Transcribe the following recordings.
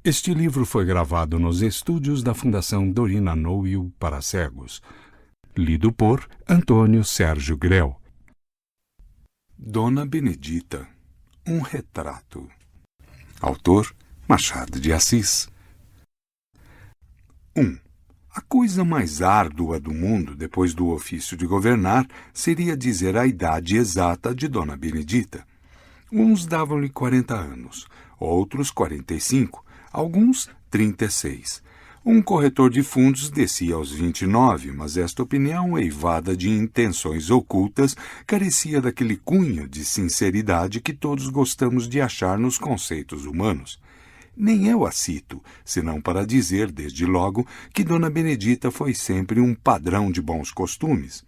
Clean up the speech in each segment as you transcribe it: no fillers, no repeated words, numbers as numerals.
Este livro foi gravado nos estúdios da Fundação Dorina Noil para cegos. Lido por Antônio Sérgio Grell. Dona Benedita, um retrato. Autor Machado de Assis. 1. A coisa mais árdua do mundo, depois do ofício de governar, seria dizer a idade exata de Dona Benedita. Uns davam-lhe 40 anos, outros 45, alguns 36. Um corretor de fundos descia aos 29, mas esta opinião, eivada de intenções ocultas, carecia daquele cunho de sinceridade que todos gostamos de achar nos conceitos humanos. Nem eu a cito, senão para dizer, desde logo, que Dona Benedita foi sempre um padrão de bons costumes.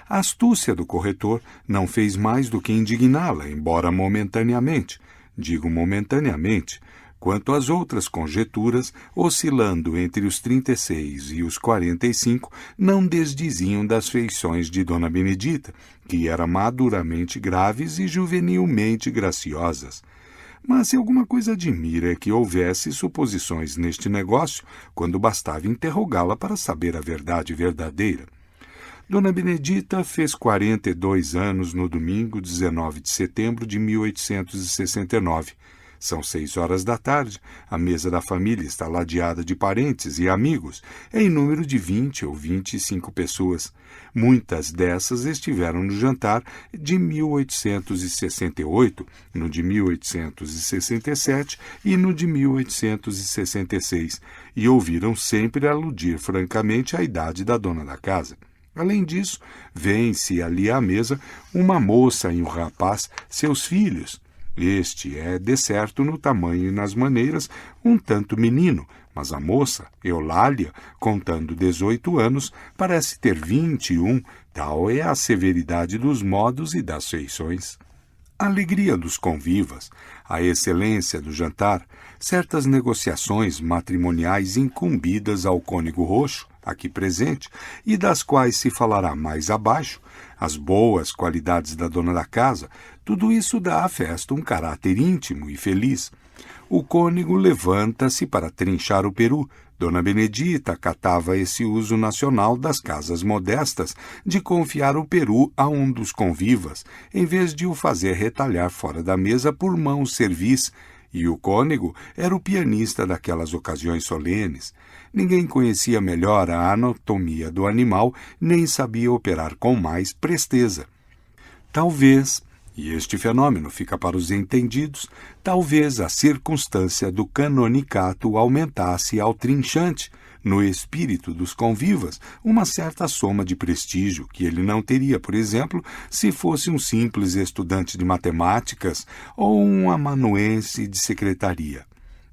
A astúcia do corretor não fez mais do que indigná-la, embora momentaneamente. Digo momentaneamente. Quanto às outras conjecturas, oscilando entre os 36 e os 45, não desdiziam das feições de Dona Benedita, que eram maduramente graves e juvenilmente graciosas. Mas se alguma coisa admira é que houvesse suposições neste negócio, quando bastava interrogá-la para saber a verdade verdadeira. Dona Benedita fez 42 anos no domingo 19 de setembro de 1869. São 6 horas da tarde, a mesa da família está ladeada de parentes e amigos, em número de 20 ou 25 pessoas. Muitas dessas estiveram no jantar de 1868, no de 1867 e no de 1866, e ouviram sempre aludir francamente à idade da dona da casa. Além disso, vêem-se ali à mesa uma moça e um rapaz, seus filhos. Este é, de certo, no tamanho e nas maneiras, um tanto menino, mas a moça, Eulália, contando 18 anos, parece ter 21, tal é a severidade dos modos e das feições. A alegria dos convivas, a excelência do jantar, certas negociações matrimoniais incumbidas ao cônego roxo, aqui presente, e das quais se falará mais abaixo, as boas qualidades da dona da casa, tudo isso dá à festa um caráter íntimo e feliz. O cônego levanta-se para trinchar o peru. Dona Benedita acatava esse uso nacional das casas modestas de confiar o peru a um dos convivas, em vez de o fazer retalhar fora da mesa por mão servis, e o cônego era o pianista daquelas ocasiões solenes. Ninguém conhecia melhor a anatomia do animal, nem sabia operar com mais presteza. Talvez, e este fenômeno fica para os entendidos, talvez a circunstância do canonicato aumentasse ao trinchante, no espírito dos convivas, uma certa soma de prestígio que ele não teria, por exemplo, se fosse um simples estudante de matemáticas ou um amanuense de secretaria.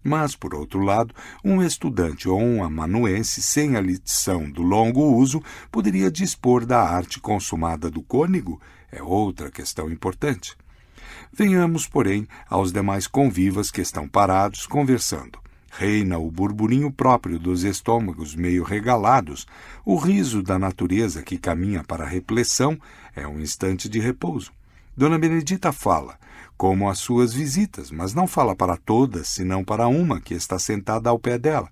Mas, por outro lado, um estudante ou um amanuense sem a lição do longo uso poderia dispor da arte consumada do cônego? É outra questão importante. Venhamos, porém, aos demais convivas que estão parados conversando. Reina o burburinho próprio dos estômagos meio regalados, o riso da natureza que caminha para a repleção é um instante de repouso. Dona Benedita fala, como as suas visitas, mas não fala para todas, senão para uma que está sentada ao pé dela.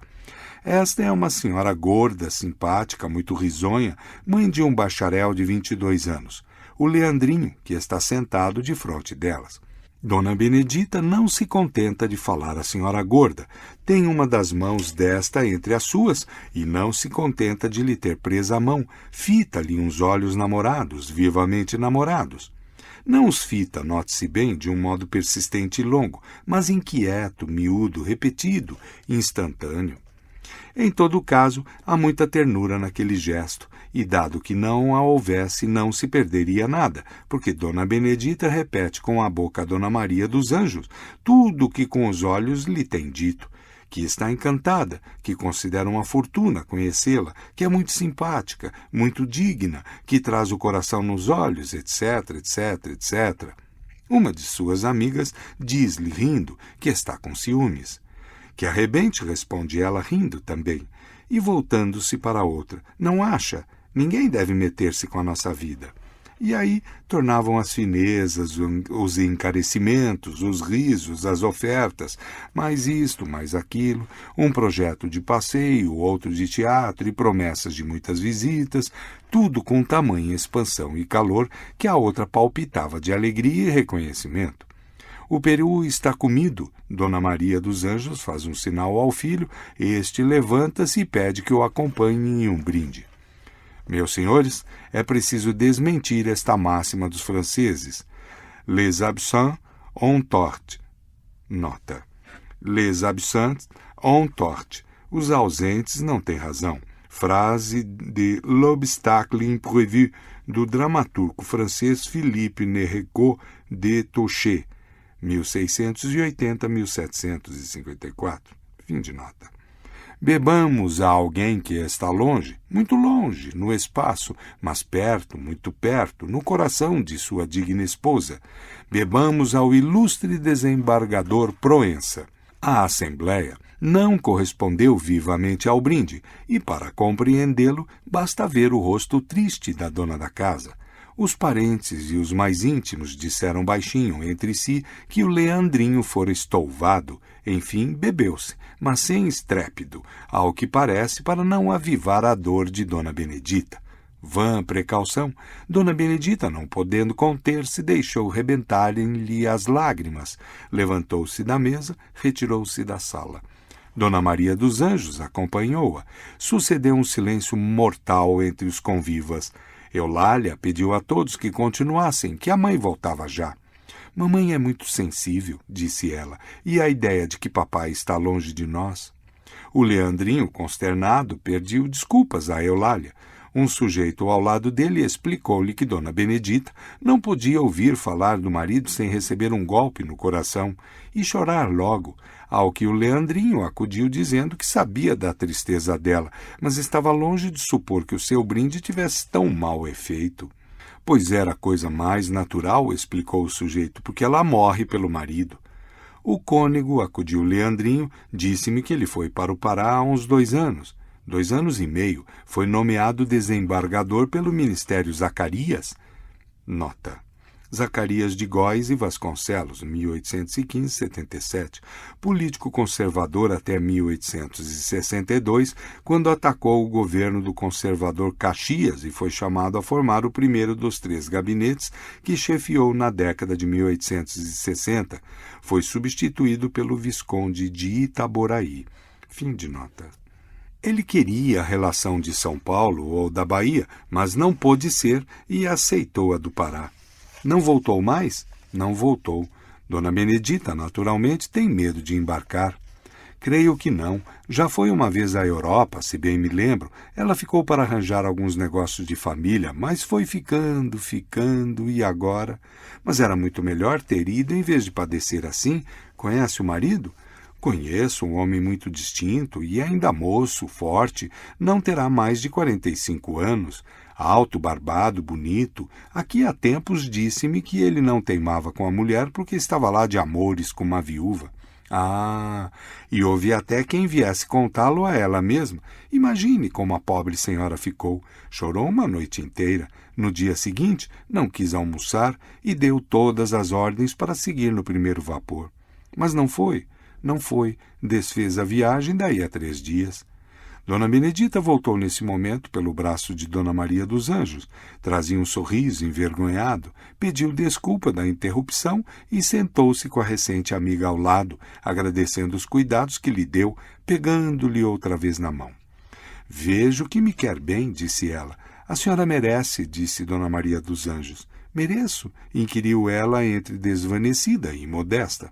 Esta é uma senhora gorda, simpática, muito risonha, mãe de um bacharel de 22 anos, o Leandrinho, que está sentado de frente delas. Dona Benedita não se contenta de falar à senhora gorda, tem uma das mãos desta entre as suas e não se contenta de lhe ter presa a mão, fita-lhe uns olhos namorados, vivamente namorados. Não os fita, note-se bem, de um modo persistente e longo, mas inquieto, miúdo, repetido, instantâneo. Em todo caso, há muita ternura naquele gesto, e dado que não a houvesse, não se perderia nada, porque Dona Benedita repete com a boca a Dona Maria dos Anjos tudo o que com os olhos lhe tem dito, que está encantada, que considera uma fortuna conhecê-la, que é muito simpática, muito digna, que traz o coração nos olhos, etc., etc., etc. Uma de suas amigas diz-lhe, rindo, que está com ciúmes. Que arrebente, responde ela, rindo também, e voltando-se para a outra. Não acha? Ninguém deve meter-se com a nossa vida. E aí tornavam as finezas, os encarecimentos, os risos, as ofertas, mais isto, mais aquilo, um projeto de passeio, outro de teatro e promessas de muitas visitas, tudo com tamanha expansão e calor que a outra palpitava de alegria e reconhecimento. O peru está comido. Dona Maria dos Anjos faz um sinal ao filho, este levanta-se e pede que o acompanhe em um brinde. Meus senhores, é preciso desmentir esta máxima dos franceses. Les absents ont tort. Nota. Les absents ont tort. Os ausentes não têm razão. Frase de L'obstacle imprévu, do dramaturgo francês Philippe Nérégaud de Touchet, 1680-1754. Fim de nota. Bebamos a alguém que está longe, muito longe, no espaço, mas perto, muito perto, no coração de sua digna esposa. Bebamos ao ilustre desembargador Proença. A Assembleia não correspondeu vivamente ao brinde, e para compreendê-lo, basta ver o rosto triste da dona da casa. Os parentes e os mais íntimos disseram baixinho entre si que o Leandrinho fora estouvado. Enfim, bebeu-se, mas sem estrépito, ao que parece para não avivar a dor de Dona Benedita. Vã precaução, Dona Benedita, não podendo conter-se, deixou rebentarem-lhe as lágrimas. Levantou-se da mesa, retirou-se da sala. Dona Maria dos Anjos acompanhou-a. Sucedeu um silêncio mortal entre os convivas. Eulália pediu a todos que continuassem, que a mãe voltava já. Mamãe é muito sensível, disse ela, e a ideia de que papai está longe de nós. O Leandrinho, consternado, pediu desculpas a Eulália. Um sujeito ao lado dele explicou-lhe que Dona Benedita não podia ouvir falar do marido sem receber um golpe no coração e chorar logo, ao que o Leandrinho acudiu dizendo que sabia da tristeza dela, mas estava longe de supor que o seu brinde tivesse tão mau efeito. Pois era a coisa mais natural, explicou o sujeito, porque ela morre pelo marido. O cônego, acudiu Leandrinho, disse-me que ele foi para o Pará há uns 2 anos. 2 anos e meio, foi nomeado desembargador pelo Ministério Zacarias. Nota. Zacarias de Góes e Vasconcelos, 1815-77, político conservador até 1862, quando atacou o governo do conservador Caxias e foi chamado a formar o primeiro dos 3 gabinetes que chefiou na década de 1860. Foi substituído pelo Visconde de Itaboraí. Fim de nota. Ele queria a relação de São Paulo ou da Bahia, mas não pôde ser e aceitou a do Pará. Não voltou mais? Não voltou. Dona Benedita, naturalmente, tem medo de embarcar. Creio que não. Já foi uma vez à Europa, se bem me lembro. Ela ficou para arranjar alguns negócios de família, mas foi ficando, e agora? Mas era muito melhor ter ido em vez de padecer assim. Conhece o marido? Conheço, um homem muito distinto e ainda moço, forte, não terá mais de 45 anos, alto, barbado, bonito. Aqui há tempos disse-me que ele não teimava com a mulher porque estava lá de amores com uma viúva. Ah, e houve até quem viesse contá-lo a ela mesma. Imagine como a pobre senhora ficou. Chorou uma noite inteira. No dia seguinte, não quis almoçar e deu todas as ordens para seguir no primeiro vapor. Mas não foi. Não foi, desfez a viagem daí a 3 dias. Dona Benedita voltou nesse momento pelo braço de Dona Maria dos Anjos, trazia um sorriso envergonhado, pediu desculpa da interrupção e sentou-se com a recente amiga ao lado, agradecendo os cuidados que lhe deu, pegando-lhe outra vez na mão. Vejo que me quer bem, disse ela. A senhora merece, disse Dona Maria dos Anjos. Mereço, inquiriu ela entre desvanecida e modesta.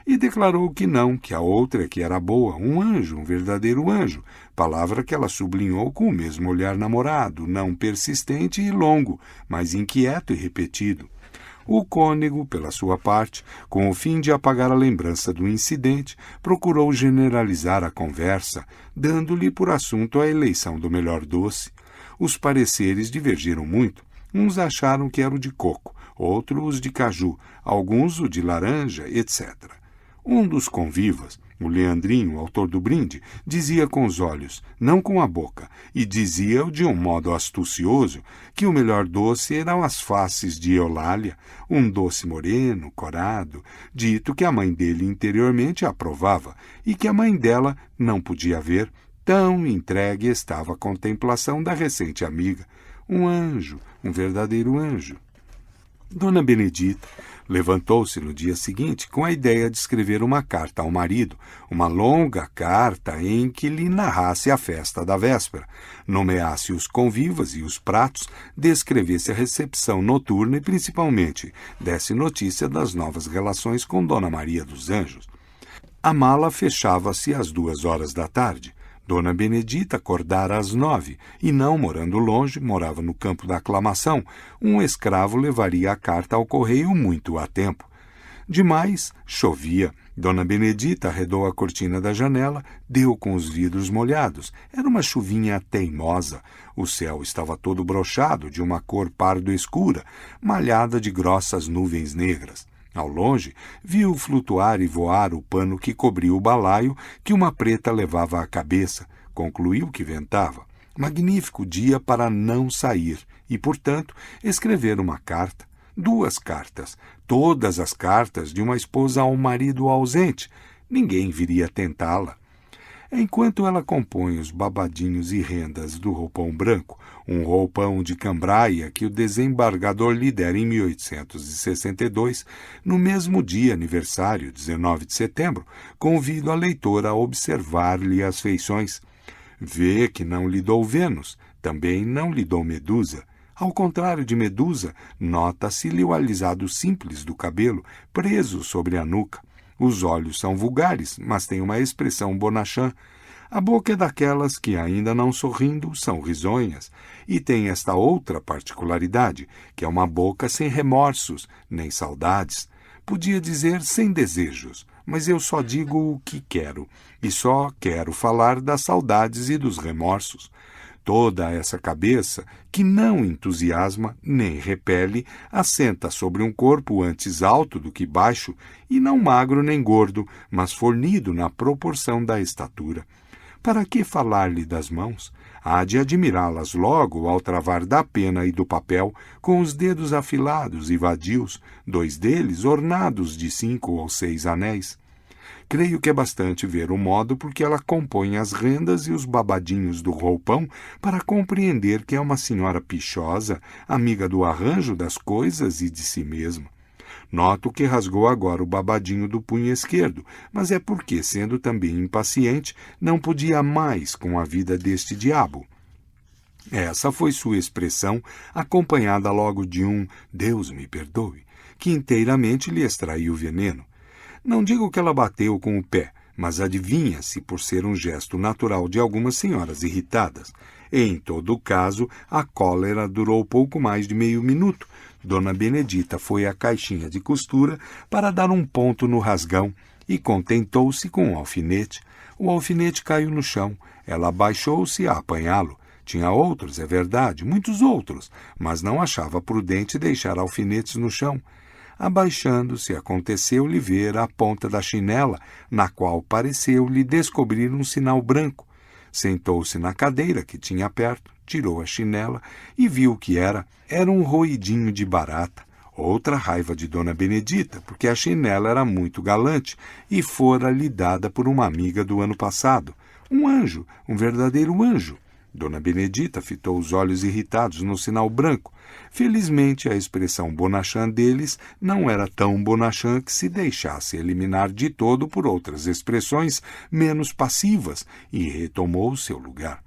E declarou que não, que a outra que era boa, um anjo, um verdadeiro anjo, palavra que ela sublinhou com o mesmo olhar namorado, não persistente e longo, mas inquieto e repetido. O cônego, pela sua parte, com o fim de apagar a lembrança do incidente, procurou generalizar a conversa, dando-lhe por assunto a eleição do melhor doce. Os pareceres divergiram muito. Uns acharam que era o de coco, outros o de caju, alguns o de laranja, etc. Um dos convivas, O Leandrinho, autor do brinde, dizia com os olhos, não com a boca, e dizia-o de um modo astucioso, que o melhor doce eram as faces de Eulália, um doce moreno, corado, dito que a mãe dele interiormente aprovava e que a mãe dela não podia ver, tão entregue estava a contemplação da recente amiga. Um anjo, um verdadeiro anjo. Dona Benedita levantou-se no dia seguinte com a ideia de escrever uma carta ao marido, uma longa carta em que lhe narrasse a festa da véspera, nomeasse os convivas e os pratos, descrevesse a recepção noturna e, principalmente, desse notícia das novas relações com Dona Maria dos Anjos. A mala fechava-se às 2 da tarde. Dona Benedita acordara às 9 e, não morando longe, morava no campo da Aclamação. Um escravo levaria a carta ao correio muito a tempo. Demais, chovia. Dona Benedita arredou a cortina da janela, deu com os vidros molhados. Era uma chuvinha teimosa. O céu estava todo brochado, de uma cor pardo escura, malhada de grossas nuvens negras. Ao longe, viu flutuar e voar o pano que cobria o balaio que uma preta levava à cabeça. Concluiu que ventava. Magnífico dia para não sair e, portanto, escrever uma carta. 2 cartas. Todas as cartas de uma esposa ao marido ausente. Ninguém viria tentá-la. Enquanto ela compõe os babadinhos e rendas do roupão branco, um roupão de cambraia que o desembargador lhe dera em 1862, no mesmo dia aniversário, 19 de setembro, convido a leitora a observar-lhe as feições. Vê que não lhe dou Vênus, também não lhe dou Medusa. Ao contrário de Medusa, nota-se-lhe o alisado simples do cabelo, preso sobre a nuca. Os olhos são vulgares, mas têm uma expressão bonachã. A boca é daquelas que, ainda não sorrindo, são risonhas. E tem esta outra particularidade, que é uma boca sem remorsos, nem saudades. Podia dizer sem desejos, mas eu só digo o que quero, e só quero falar das saudades e dos remorsos. Toda essa cabeça, que não entusiasma nem repele, assenta sobre um corpo antes alto do que baixo, e não magro nem gordo, mas fornido na proporção da estatura. Para que falar-lhe das mãos? Há de admirá-las logo ao travar da pena e do papel, com os dedos afilados e vadios, 2 deles ornados de 5 ou 6 anéis. Creio que é bastante ver o modo por que ela compõe as rendas e os babadinhos do roupão para compreender que é uma senhora pichosa, amiga do arranjo das coisas e de si mesma. Noto que rasgou agora o babadinho do punho esquerdo, mas é porque, sendo também impaciente, não podia mais com a vida deste diabo. Essa foi sua expressão, acompanhada logo de um "Deus me perdoe", que inteiramente lhe extraiu o veneno. Não digo que ela bateu com o pé, mas adivinha-se por ser um gesto natural de algumas senhoras irritadas. Em todo o caso, a cólera durou pouco mais de meio minuto. Dona Benedita foi à caixinha de costura para dar um ponto no rasgão e contentou-se com um alfinete. O alfinete caiu no chão. Ela abaixou-se a apanhá-lo. Tinha outros, é verdade, muitos outros, mas não achava prudente deixar alfinetes no chão. Abaixando-se, aconteceu-lhe ver a ponta da chinela, na qual pareceu-lhe descobrir um sinal branco. Sentou-se na cadeira que tinha perto, tirou a chinela e viu o que era. Era um roidinho de barata. Outra raiva de Dona Benedita, porque a chinela era muito galante e fora-lhe dada por uma amiga do ano passado. Um anjo, um verdadeiro anjo. Dona Benedita fitou os olhos irritados no sinal branco. Felizmente, a expressão bonachã deles não era tão bonachã que se deixasse eliminar de todo por outras expressões menos passivas e retomou seu lugar.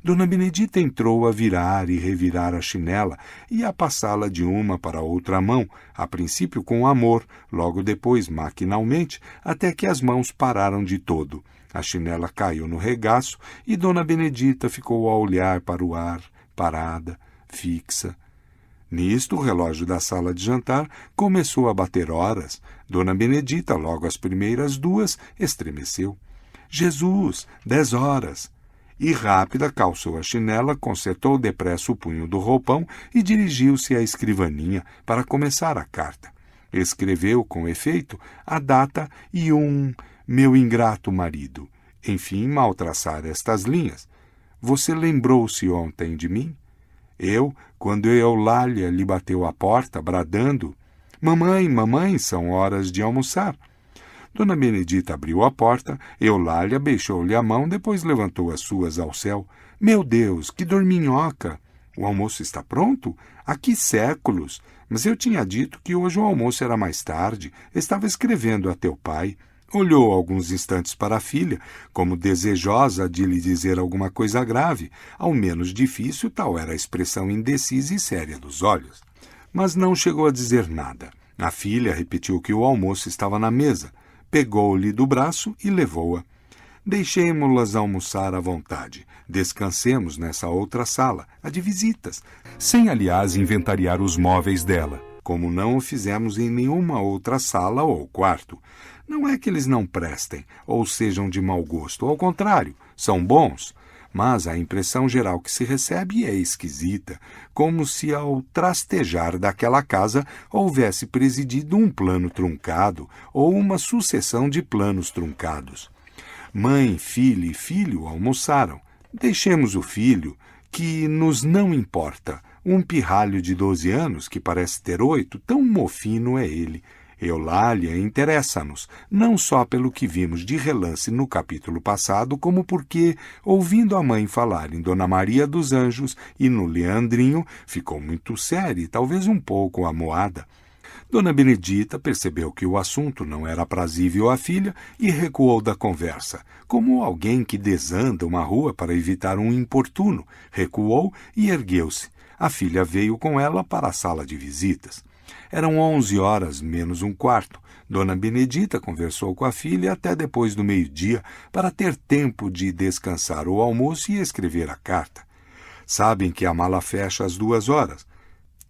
Dona Benedita entrou a virar e revirar a chinela e a passá-la de uma para outra mão, a princípio com amor, logo depois maquinalmente, até que as mãos pararam de todo. A chinela caiu no regaço e Dona Benedita ficou a olhar para o ar, parada, fixa. Nisto, o relógio da sala de jantar começou a bater horas. Dona Benedita, logo às primeiras 2, estremeceu. Jesus, 10 horas! E rápida calçou a chinela, consertou depressa o punho do roupão e dirigiu-se à escrivaninha para começar a carta. Escreveu, com efeito, a data e um Meu ingrato marido, enfim mal traçar estas linhas. Você lembrou-se ontem de mim? Eu, quando Eulália lhe bateu à porta, bradando, mamãe, mamãe, são horas de almoçar. Dona Benedita abriu a porta, Eulália beijou-lhe a mão, depois levantou as suas ao céu. Meu Deus, que dorminhoca! O almoço está pronto? Há que séculos! Mas eu tinha dito que hoje o almoço era mais tarde. Estava escrevendo a teu pai. Olhou alguns instantes para a filha, como desejosa de lhe dizer alguma coisa grave. Ao menos difícil, tal era a expressão indecisa e séria dos olhos. Mas não chegou a dizer nada. A filha repetiu que o almoço estava na mesa. Pegou-lhe do braço e levou-a. Deixemo-las almoçar à vontade. Descansemos nessa outra sala, a de visitas, sem, aliás, inventariar os móveis dela, como não o fizemos em nenhuma outra sala ou quarto. Não é que eles não prestem, ou sejam de mau gosto, ao contrário, são bons, mas a impressão geral que se recebe é esquisita, como se ao trastejar daquela casa houvesse presidido um plano truncado ou uma sucessão de planos truncados. Mãe, filha e filho almoçaram. Deixemos o filho, que nos não importa. Um pirralho de 12 anos, que parece ter 8, tão mofino é ele. Eulália interessa-nos, não só pelo que vimos de relance no capítulo passado, como porque, ouvindo a mãe falar em Dona Maria dos Anjos e no Leandrinho, ficou muito séria e talvez um pouco amuada. Dona Benedita percebeu que o assunto não era aprazível à filha e recuou da conversa, como alguém que desanda uma rua para evitar um importuno. Recuou e ergueu-se. A filha veio com ela para a sala de visitas. Eram 11 horas menos um quarto. Dona Benedita conversou com a filha até depois do meio-dia para ter tempo de descansar o almoço e escrever a carta. Sabem que a mala fecha às 2 horas.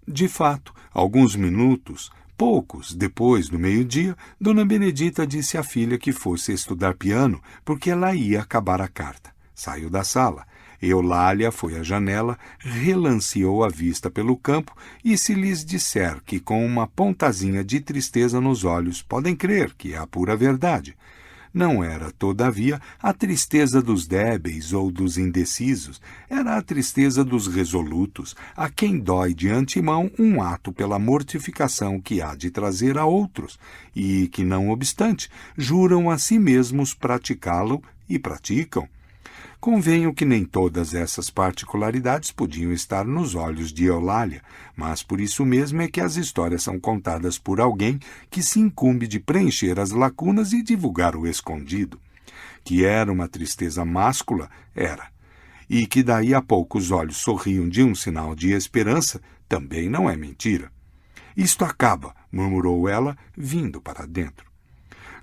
De fato, alguns minutos, poucos depois do meio-dia, Dona Benedita disse à filha que fosse estudar piano, porque ela ia acabar a carta. Saiu da sala. Eulália foi à janela, relanceou a vista pelo campo e se lhes disser que com uma pontazinha de tristeza nos olhos, podem crer que é a pura verdade. Não era, todavia, a tristeza dos débeis ou dos indecisos, era a tristeza dos resolutos, a quem dói de antemão um ato pela mortificação que há de trazer a outros, e que, não obstante, juram a si mesmos praticá-lo e praticam. Convenho que nem todas essas particularidades podiam estar nos olhos de Eulália, mas por isso mesmo é que as histórias são contadas por alguém que se incumbe de preencher as lacunas e divulgar o escondido. Que era uma tristeza máscula, era. E que daí a pouco os olhos sorriam de um sinal de esperança, também não é mentira. Isto acaba, murmurou ela, vindo para dentro.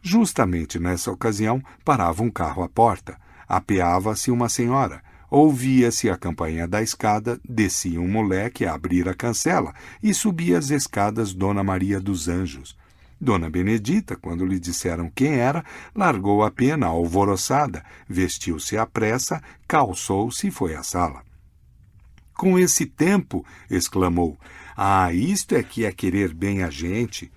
Justamente nessa ocasião parava um carro à porta. Apeava-se uma senhora. Ouvia-se a campainha da escada, descia um moleque a abrir a cancela e subia as escadas Dona Maria dos Anjos. Dona Benedita, quando lhe disseram quem era, largou a pena alvoroçada, vestiu-se à pressa, calçou-se e foi à sala. Com esse tempo, exclamou, isto é que é querer bem a gente.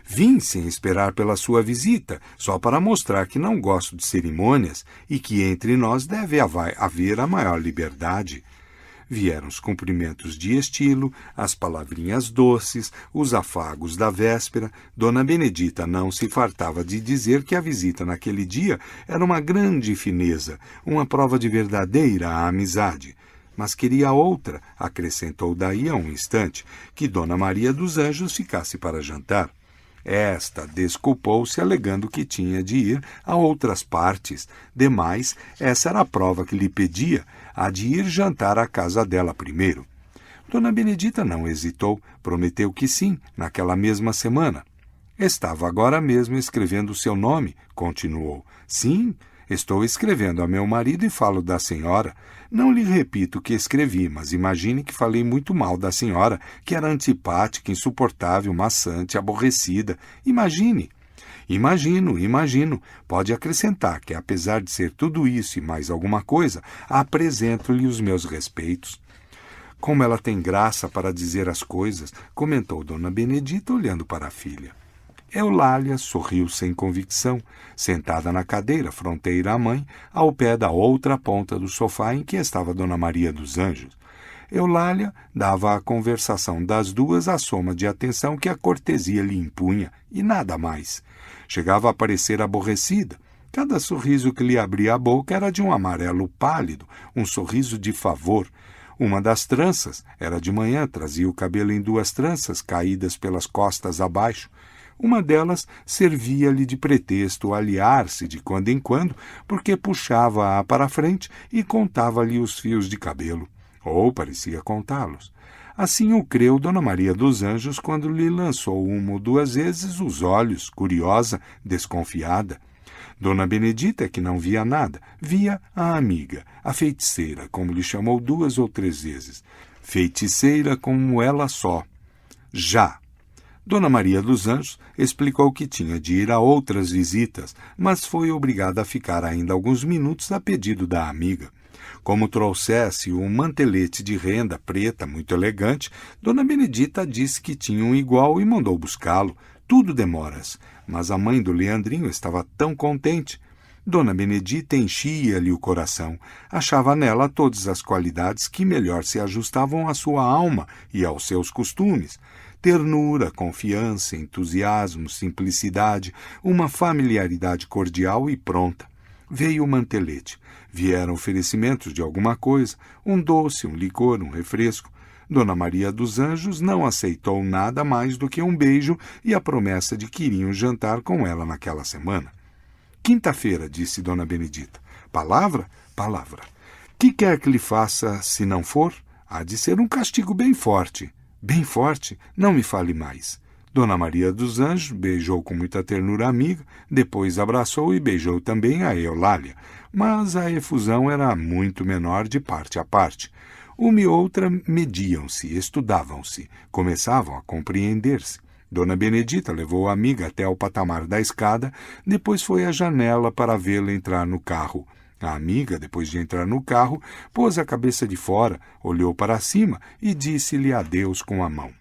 Vim sem esperar pela sua visita, só para mostrar que não gosto de cerimônias e que entre nós deve haver a maior liberdade. Vieram os cumprimentos de estilo, as palavrinhas doces, os afagos da véspera. Dona Benedita não se fartava de dizer que a visita naquele dia era uma grande fineza, uma prova de verdadeira amizade. Mas queria outra, acrescentou daí a um instante, que Dona Maria dos Anjos ficasse para jantar. Esta desculpou-se alegando que tinha de ir a outras partes. Demais, essa era a prova que lhe pedia, a de ir jantar à casa dela primeiro. Dona Benedita não hesitou, prometeu que sim, naquela mesma semana. Estava agora mesmo escrevendo o seu nome, continuou. Sim, estou escrevendo a meu marido e falo da senhora. Não lhe repito o que escrevi, mas imagine que falei muito mal da senhora, que era antipática, insuportável, maçante, aborrecida. Imagine. Imagino. Pode acrescentar que, apesar de ser tudo isso e mais alguma coisa, apresento-lhe os meus respeitos. Como ela tem graça para dizer as coisas, comentou Dona Benedita olhando para a filha. Eulália sorriu sem convicção, sentada na cadeira fronteira à mãe, ao pé da outra ponta do sofá em que estava Dona Maria dos Anjos. Eulália dava à conversação das duas a soma de atenção que a cortesia lhe impunha, e nada mais. Chegava a parecer aborrecida. Cada sorriso que lhe abria a boca era de um amarelo pálido, um sorriso de favor. Uma das tranças, era de manhã, trazia o cabelo em 2 tranças caídas pelas costas abaixo. Uma delas servia-lhe de pretexto aliar-se de quando em quando, porque puxava-a para a frente e contava-lhe os fios de cabelo. Ou parecia contá-los. Assim o creu Dona Maria dos Anjos quando lhe lançou 1 ou 2 vezes os olhos, curiosa, desconfiada. Dona Benedita, que não via nada, via a amiga, a feiticeira, como lhe chamou 2 ou 3 vezes. Feiticeira como ela só. Já. Dona Maria dos Anjos explicou que tinha de ir a outras visitas, mas foi obrigada a ficar ainda alguns minutos a pedido da amiga. Como trouxesse um mantelete de renda preta muito elegante, Dona Benedita disse que tinha um igual e mandou buscá-lo. Tudo demoras, mas a mãe do Leandrinho estava tão contente. Dona Benedita enchia-lhe o coração. Achava nela todas as qualidades que melhor se ajustavam à sua alma e aos seus costumes. Ternura, confiança, entusiasmo, simplicidade, uma familiaridade cordial e pronta. Veio o mantelete. Vieram oferecimentos de alguma coisa, um doce, um licor, um refresco. Dona Maria dos Anjos não aceitou nada mais do que um beijo e a promessa de que iriam jantar com ela naquela semana. Quinta-feira, disse Dona Benedita. Palavra? Palavra. Que quer que lhe faça se não for? Há de ser um castigo bem forte. Bem forte? Não me fale mais. Dona Maria dos Anjos beijou com muita ternura a amiga, depois abraçou e beijou também a Eulália, mas a efusão era muito menor de parte a parte. Uma e outra mediam-se, estudavam-se, começavam a compreender-se. Dona Benedita levou a amiga até ao patamar da escada, depois foi à janela para vê-la entrar no carro. A amiga, depois de entrar no carro, pôs a cabeça de fora, olhou para cima e disse-lhe adeus com a mão.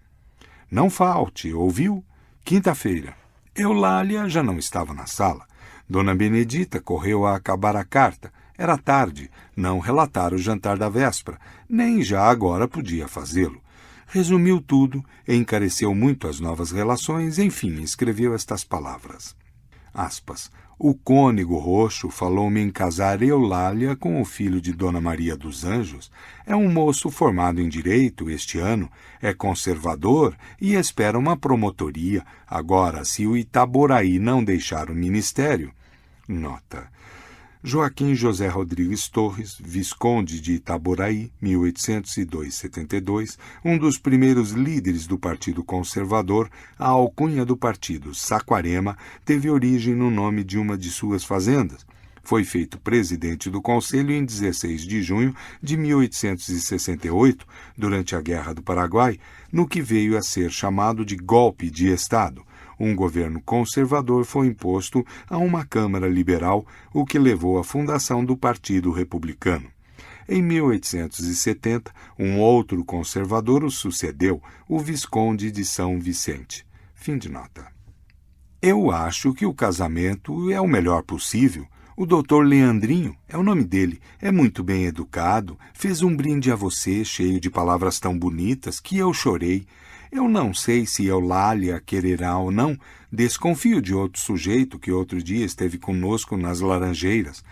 Não falte, ouviu? Quinta-feira. Eulália já não estava na sala. Dona Benedita correu a acabar a carta. Era tarde, não relatara o jantar da véspera, nem já agora podia fazê-lo. Resumiu tudo, encareceu muito as novas relações, enfim, escreveu estas palavras. Aspas. O cônego roxo falou-me em casar Eulália com o filho de Dona Maria dos Anjos. É um moço formado em direito este ano, é conservador e espera uma promotoria. Agora, se o Itaboraí não deixar o ministério... Nota. Joaquim José Rodrigues Torres, Visconde de Itaboraí, 1802-72, um dos primeiros líderes do Partido Conservador, a alcunha do partido, Saquarema, teve origem no nome de uma de suas fazendas. Foi feito presidente do Conselho em 16 de junho de 1868, durante a Guerra do Paraguai, no que veio a ser chamado de golpe de Estado. Um governo conservador foi imposto a uma Câmara liberal, o que levou à fundação do Partido Republicano. Em 1870, um outro conservador o sucedeu, o Visconde de São Vicente. Fim de nota. Eu acho que o casamento é o melhor possível. O doutor Leandrinho, é o nome dele, é muito bem educado, fez um brinde a você cheio de palavras tão bonitas que eu chorei. Eu não sei se Eulália quererá ou não, desconfio de outro sujeito que outro dia esteve conosco nas Laranjeiras.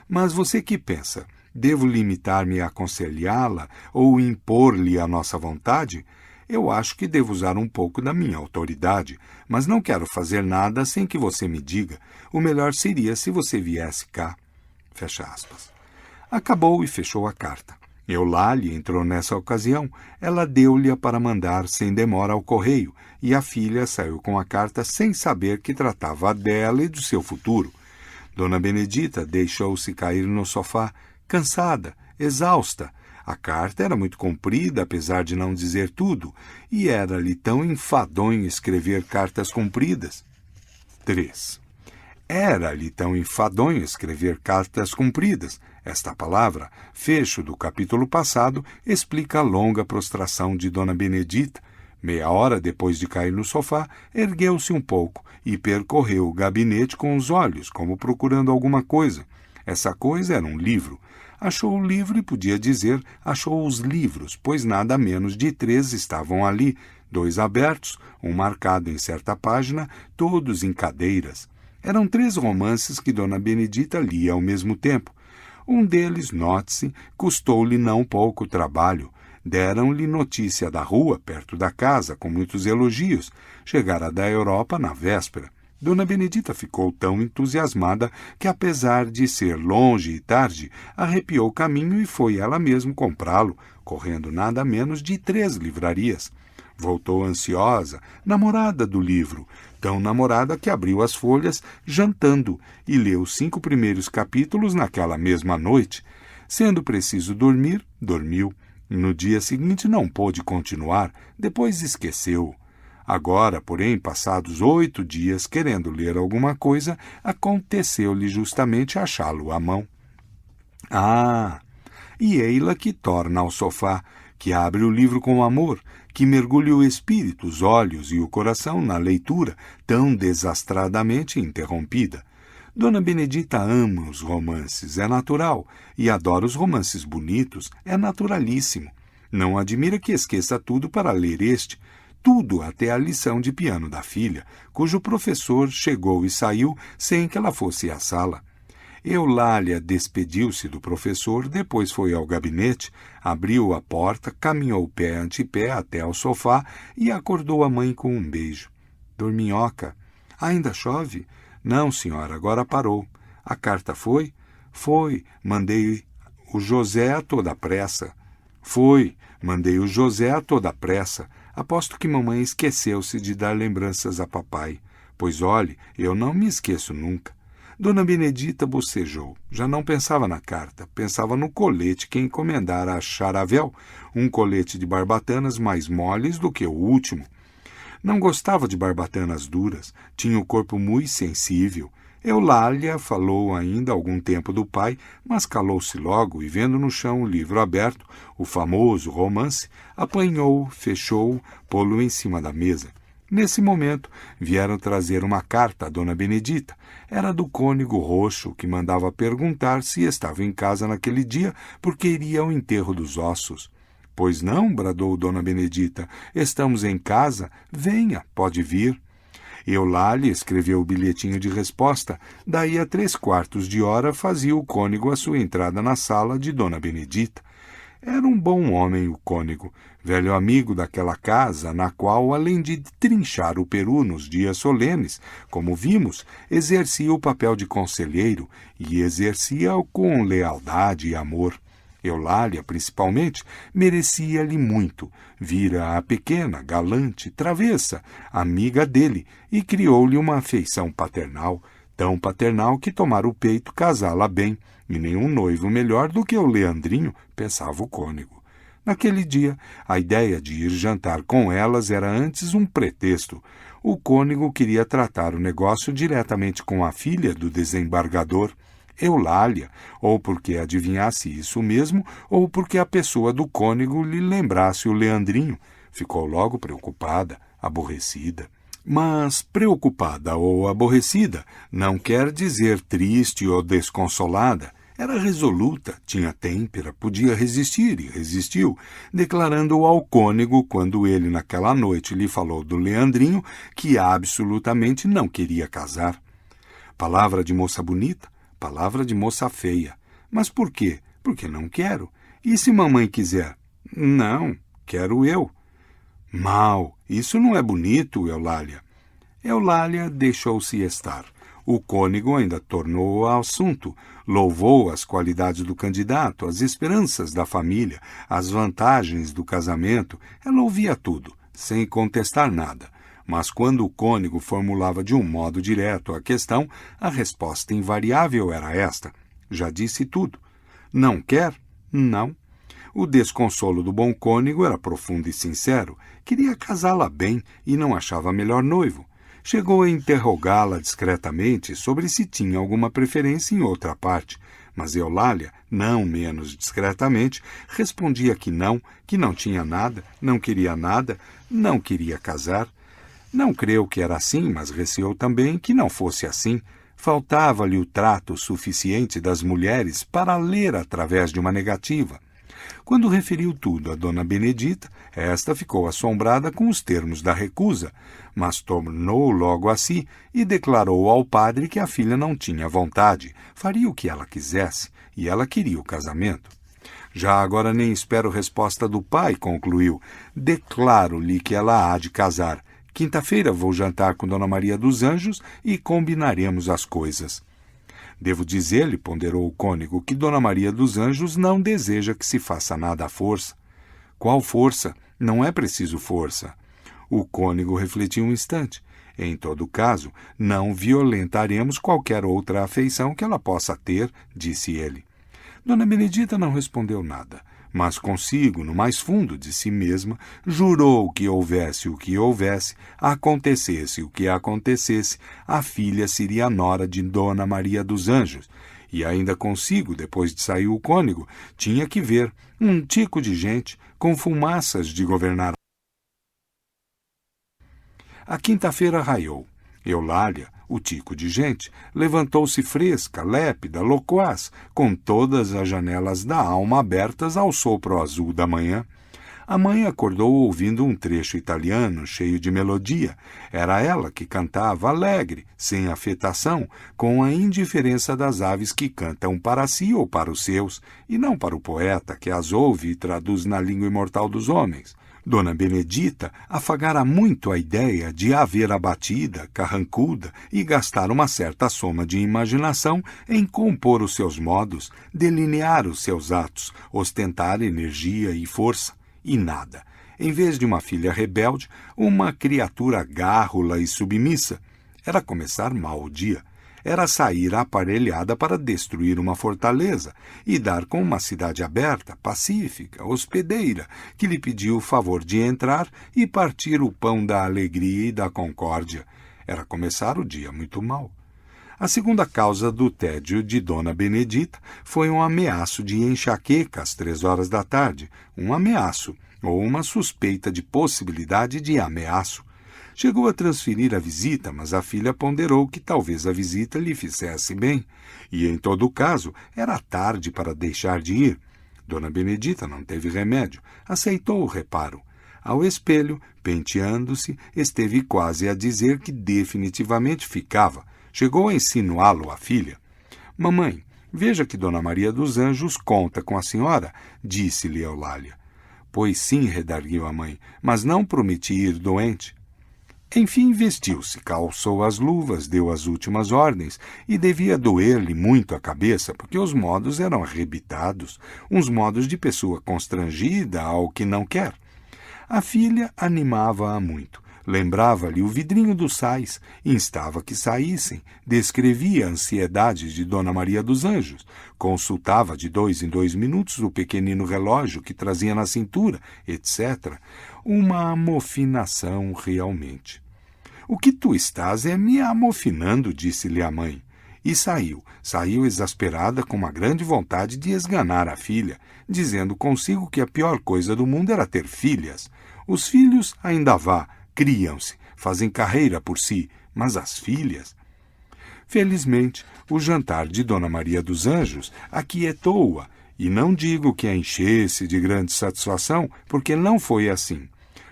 Mas você que pensa? Devo limitar-me a aconselhá-la ou impor-lhe a nossa vontade? Eu acho que devo usar um pouco da minha autoridade, mas não quero fazer nada sem que você me diga. O melhor seria se você viesse cá. Fecha aspas. Acabou e fechou a carta. Eulália entrou nessa ocasião. Ela deu-lhe-a para mandar sem demora ao correio, e a filha saiu com a carta sem saber que tratava dela e do seu futuro. Dona Benedita deixou-se cair no sofá, cansada, exausta. A carta era muito comprida, apesar de não dizer tudo, e era-lhe tão enfadonho escrever cartas compridas. 3. Era-lhe tão enfadonho escrever cartas compridas. Esta palavra, fecho do capítulo passado, explica a longa prostração de Dona Benedita. Meia hora depois de cair no sofá, ergueu-se um pouco e percorreu o gabinete com os olhos, como procurando alguma coisa. Essa coisa era um livro. Achou o livro e podia dizer achou os livros, pois nada menos de 3 estavam ali, 2 abertos, um marcado em certa página, todos em cadeiras. Eram 3 romances que Dona Benedita lia ao mesmo tempo. Um deles, note-se, custou-lhe não pouco trabalho. Deram-lhe notícia da rua, perto da casa, com muitos elogios. Chegara da Europa na véspera. Dona Benedita ficou tão entusiasmada que, apesar de ser longe e tarde, arrepiou o caminho e foi ela mesma comprá-lo, correndo nada menos de 3 livrarias. Voltou ansiosa, namorada do livro, tão namorada que abriu as folhas jantando e leu os 5 primeiros capítulos naquela mesma noite. Sendo preciso dormir, dormiu. No dia seguinte não pôde continuar, depois esqueceu. Agora, porém, passados 8 dias, querendo ler alguma coisa, aconteceu-lhe justamente achá-lo à mão. Ah! E ei-la que torna ao sofá, que abre o livro com amor, que mergulha o espírito, os olhos e o coração na leitura, tão desastradamente interrompida. Dona Benedita ama os romances, é natural, e adora os romances bonitos, é naturalíssimo. Não admira que esqueça tudo para ler este, tudo até a lição de piano da filha, cujo professor chegou e saiu sem que ela fosse à sala. Eulália despediu-se do professor, depois foi ao gabinete, abriu a porta, caminhou pé ante pé até ao sofá e acordou a mãe com um beijo. Dorminhoca, ainda chove? Não, senhora, agora parou. A carta foi? Foi. Mandei o José a toda pressa. Foi. Mandei o José a toda pressa. Aposto que mamãe esqueceu-se de dar lembranças a papai. Pois olhe, eu não me esqueço nunca. Dona Benedita bocejou. Já não pensava na carta. Pensava no colete que encomendara a Charavel, um colete de barbatanas mais moles do que o último. Não gostava de barbatanas duras, tinha o corpo muito sensível. Eulália falou ainda algum tempo do pai, mas calou-se logo e, vendo no chão o livro aberto, o famoso romance, apanhou-o, fechou-o, pô-lo em cima da mesa. Nesse momento, vieram trazer uma carta a Dona Benedita. Era do cônego roxo, que mandava perguntar se estava em casa naquele dia, porque iria ao enterro dos ossos. Pois não, bradou Dona Benedita, estamos em casa, venha, pode vir. Eulália escreveu o bilhetinho de resposta, daí a 3/4 de hora fazia o cônego a sua entrada na sala de Dona Benedita. Era um bom homem o cônego, velho amigo daquela casa, na qual, além de trinchar o peru nos dias solenes, como vimos, exercia o papel de conselheiro e exercia-o com lealdade e amor. Eulália, principalmente, merecia-lhe muito. Vira a pequena, galante, travessa, amiga dele, e criou-lhe uma afeição paternal, tão paternal que tomara o peito casá-la bem, e nenhum noivo melhor do que o Leandrinho, pensava o cônego. Naquele dia, a ideia de ir jantar com elas era antes um pretexto. O cônego queria tratar o negócio diretamente com a filha do desembargador, Eulália, ou porque adivinhasse isso mesmo, ou porque a pessoa do cônego lhe lembrasse o Leandrinho. Ficou logo preocupada, aborrecida. Mas preocupada ou aborrecida não quer dizer triste ou desconsolada. Era resoluta, tinha têmpera, podia resistir e resistiu, declarando ao cônego, quando ele naquela noite lhe falou do Leandrinho, que absolutamente não queria casar. Palavra de moça bonita, palavra de moça feia. Mas por quê? Porque não quero. E se mamãe quiser? Não, quero eu. Mal, isso não é bonito, Eulália. Eulália deixou-se estar. O cônego ainda tornou ao assunto, louvou as qualidades do candidato, as esperanças da família, as vantagens do casamento. Ela ouvia tudo, sem contestar nada. Mas quando o cônego formulava de um modo direto a questão, a resposta invariável era esta. Já disse tudo. Não quer? Não. O desconsolo do bom cônego era profundo e sincero. Queria casá-la bem e não achava melhor noivo. Chegou a interrogá-la discretamente sobre se tinha alguma preferência em outra parte, Mas Eulália, não menos discretamente, respondia que não tinha nada, não queria nada, não queria casar. Não creu que era assim, mas receou também que não fosse assim. Faltava-lhe o trato suficiente das mulheres para ler através de uma negativa. Quando referiu tudo a Dona Benedita, esta ficou assombrada com os termos da recusa, mas tornou logo a si e declarou ao padre que a filha não tinha vontade, faria o que ela quisesse, e ela queria o casamento. Já agora nem espero resposta do pai, concluiu. Declaro-lhe que ela há de casar. Quinta-feira vou jantar com Dona Maria dos Anjos e combinaremos as coisas. Devo dizer-lhe, ponderou o cônego, que Dona Maria dos Anjos não deseja que se faça nada à força. Qual força? Não é preciso força. O cônego refletiu um instante. Em todo caso, não violentaremos qualquer outra afeição que ela possa ter, disse ele. Dona Benedita não respondeu nada, mas consigo, no mais fundo de si mesma, jurou que houvesse o que houvesse, acontecesse o que acontecesse, a filha seria a nora de Dona Maria dos Anjos. E ainda consigo, depois de sair o cônego, tinha que ver um tico de gente com fumaças de governar. A quinta-feira raiou. Eulália, o tico de gente, levantou-se fresca, lépida, loquaz, com todas as janelas da alma abertas ao sopro azul da manhã. A mãe acordou ouvindo um trecho italiano cheio de melodia. Era ela que cantava alegre, sem afetação, com a indiferença das aves que cantam para si ou para os seus, e não para o poeta que as ouve e traduz na língua imortal dos homens. Dona Benedita afagara muito a ideia de a ver abatida, carrancuda e gastar uma certa soma de imaginação em compor os seus modos, delinear os seus atos, ostentar energia e força. E nada. Em vez de uma filha rebelde, uma criatura gárrula e submissa. Era começar mal o dia. Era sair aparelhada para destruir uma fortaleza e dar com uma cidade aberta, pacífica, hospedeira, que lhe pediu o favor de entrar e partir o pão da alegria e da concórdia. Era começar o dia muito mal. A segunda causa do tédio de Dona Benedita foi um ameaço de enxaqueca às 3 da tarde, um ameaço, ou uma suspeita de possibilidade de ameaço. Chegou a transferir a visita, mas a filha ponderou que talvez a visita lhe fizesse bem, e, em todo caso, era tarde para deixar de ir. Dona Benedita não teve remédio, aceitou o reparo. Ao espelho, penteando-se, esteve quase a dizer que definitivamente ficava. Chegou a insinuá-lo à filha. — Mamãe, veja que Dona Maria dos Anjos conta com a senhora, disse-lhe Eulália. — Pois sim, redarguiu a mãe, mas não prometi ir doente. Enfim, vestiu-se, calçou as luvas, deu as últimas ordens, e devia doer-lhe muito a cabeça, porque os modos eram arrebitados, uns modos de pessoa constrangida ao que não quer. A filha animava-a muito. Lembrava-lhe o vidrinho dos sais, instava que saíssem, descrevia a ansiedade de Dona Maria dos Anjos, consultava de 2 em 2 minutos o pequenino relógio que trazia na cintura, etc. Uma amofinação realmente. — O que tu estás é me amofinando, disse-lhe a mãe. E saiu exasperada com uma grande vontade de esganar a filha, dizendo consigo que a pior coisa do mundo era ter filhas. Os filhos ainda vá, criam-se, fazem carreira por si, mas as filhas... Felizmente, o jantar de Dona Maria dos Anjos aquietou-a, e não digo que a enchesse de grande satisfação, porque não foi assim.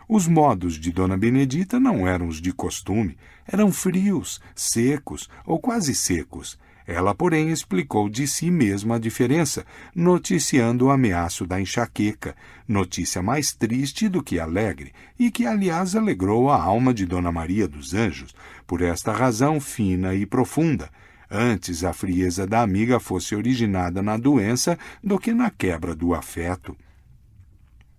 Os modos de Dona Benedita não eram os de costume, eram frios, secos ou quase secos. Ela, porém, explicou de si mesma a diferença, noticiando o ameaço da enxaqueca, notícia mais triste do que alegre, e que, aliás, alegrou a alma de Dona Maria dos Anjos, por esta razão fina e profunda. Antes a frieza da amiga fosse originada na doença do que na quebra do afeto.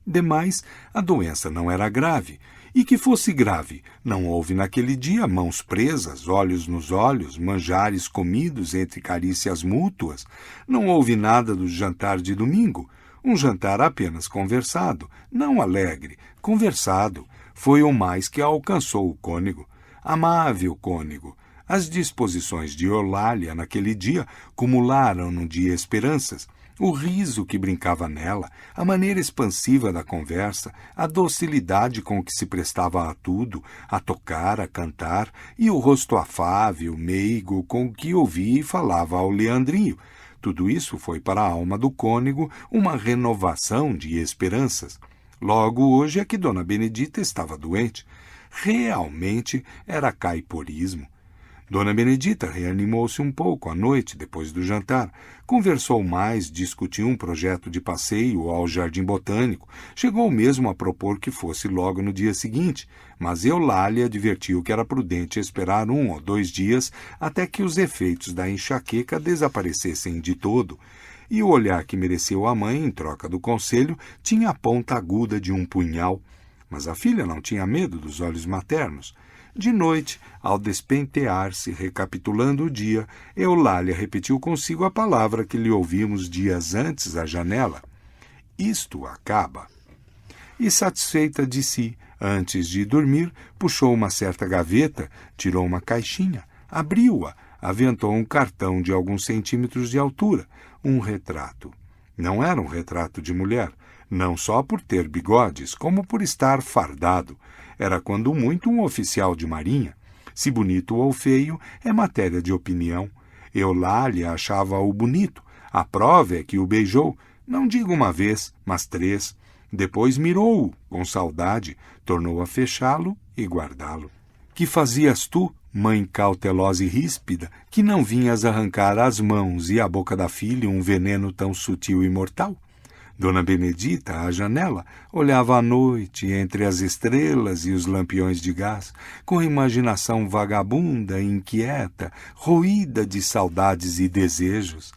Demais, a doença não era grave, e que fosse grave, não houve naquele dia mãos presas, olhos nos olhos, manjares comidos entre carícias mútuas. Não houve nada do jantar de domingo, um jantar apenas conversado, não alegre, conversado. Foi o mais que alcançou o cônego. Amável cônego. As disposições de Eulália naquele dia cumularam-no de esperanças. O riso que brincava nela, a maneira expansiva da conversa, a docilidade com que se prestava a tudo, a tocar, a cantar, e o rosto afável, meigo, com que ouvia e falava ao Leandrinho. Tudo isso foi para a alma do cônego uma renovação de esperanças. Logo hoje é que Dona Benedita estava doente. Realmente era caiporismo. Dona Benedita reanimou-se um pouco à noite, depois do jantar. Conversou mais, discutiu um projeto de passeio ao Jardim Botânico. Chegou mesmo a propor que fosse logo no dia seguinte, mas Eulália advertiu que era prudente esperar 1 ou 2 dias até que os efeitos da enxaqueca desaparecessem de todo. E o olhar que mereceu a mãe, em troca do conselho, tinha a ponta aguda de um punhal. Mas a filha não tinha medo dos olhos maternos. De noite, ao despentear-se, recapitulando o dia, Eulália repetiu consigo a palavra que lhe ouvimos dias antes à janela. Isto acaba. E, satisfeita de si, antes de dormir, puxou uma certa gaveta, tirou uma caixinha, abriu-a, aventou um cartão de alguns centímetros de altura, um retrato. Não era um retrato de mulher, não só por ter bigodes, como por estar fardado. Era quando muito um oficial de marinha. Se bonito ou feio, é matéria de opinião. Eulália achava-o bonito. A prova é que o beijou, não digo uma vez, mas 3. Depois mirou-o, com saudade, tornou a fechá-lo e guardá-lo. Que fazias tu, mãe cautelosa e ríspida, que não vinhas arrancar às mãos e à boca da filha um veneno tão sutil e mortal? Dona Benedita, à janela, olhava à noite, entre as estrelas e os lampiões de gás, com imaginação vagabunda e inquieta, roída de saudades e desejos.